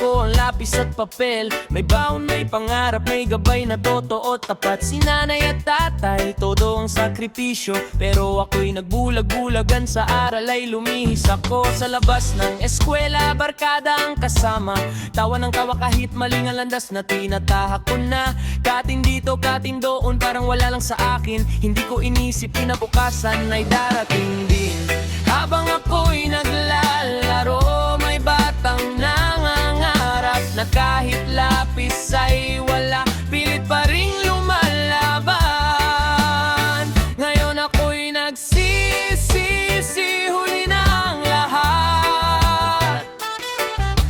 ko ang lapis at papel. May baon, may pangarap, may gabay na totoo tapat. Si nanay at tatay, todo ang sakripisyo. Pero ako'y nagbulag-bulagan sa aral ay lumihis ako. Sa labas ng eskwela, barkada ang kasama. Tawa ng tawa kahit maling ang landas na tinatahak ko na. Katin dito, katin doon, parang wala lang sa akin. Hindi ko inisip, kinabukasan ay darating din. Habang ako'y naglalaro, may batang nangangarap na kahit lapis ay wala, pilit pa ring lumalaban. Ngayon ako'y nagsisisi, huli na ang lahat.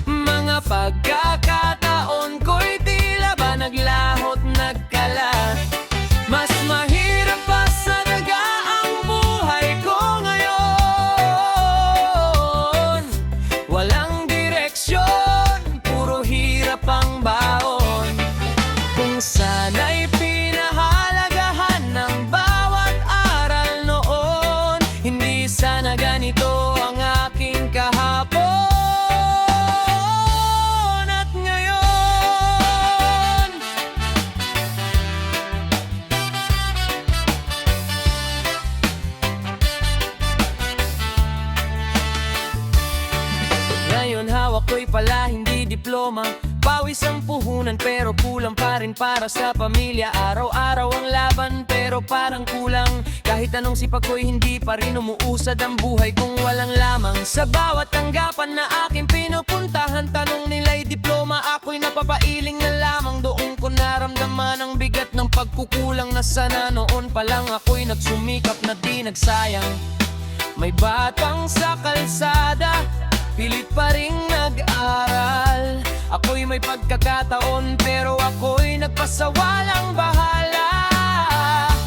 Mga pagkakataon ko'y tila ba naglahot, nagkalat. Mas mahirap pa sa daga ang buhay ko ngayon. Walang direksyon, puro hirap ang baon. Kung sana'y pinahalagahan ng bawat aral noon, hindi sana ganito ang aking kahapon at ngayon. Ngayon hawak ko'y pala hindi diploma, pawis ang puhunan pero kulang pa rin para sa pamilya. Araw-araw ang laban pero parang kulang. Kahit anong sipag ko'y hindi pa rin umuusad ang buhay kung walang lamang. Sa bawat tanggapan na aking pinupuntahan, tanong nila'y diploma, ako'y napapailing na lamang. Doon ko naramdaman ang bigat ng pagkukulang na sana noon pa lang ako'y nagsumikap na di nagsayang. May batang sa kalsada, pilit pa ring nag-aral. Ako'y may pagkakataon pero ako'y nagpasawalang bahala.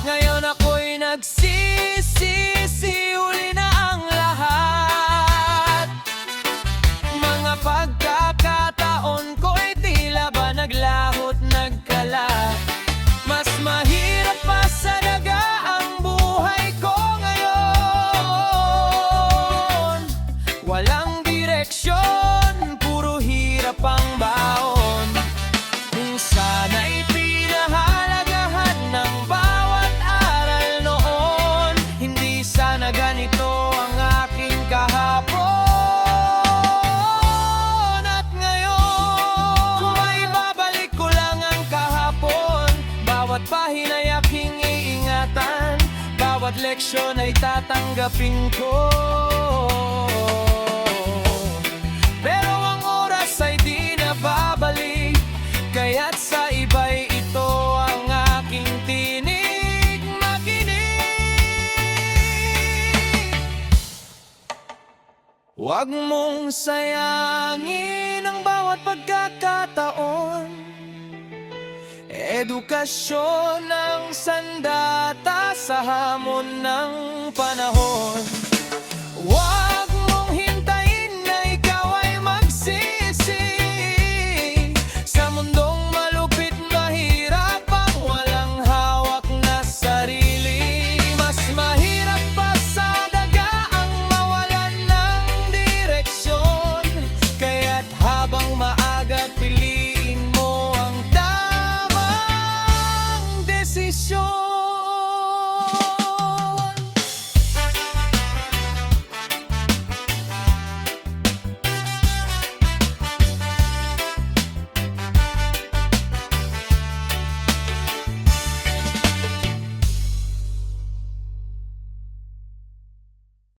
Ngayon ako'y nagsisisi, huli na ang lahat. Mga pagkakataon ko'y tila ba naglahot, nagkalat. Mas mahirap pa sa daga ang buhay ko ngayon. Walang direksyon, puro hirap ang baon. Kung sana'y pinahalagahan ng bawat aral noon, hindi sana ganito ang aking kahapon at ngayon. Kung ay babalik ko lang ang kahapon, bawat pahina'y aking iingatan, bawat leksyon ay tatanggapin ko. Pero ang oras ay di na babalik, kaya't sa iba'y ito ang aking tinig makinig. Huwag mong sayangin ang bawat pagkakataon. Edukasyon ang sandata sa hamon ng panahon.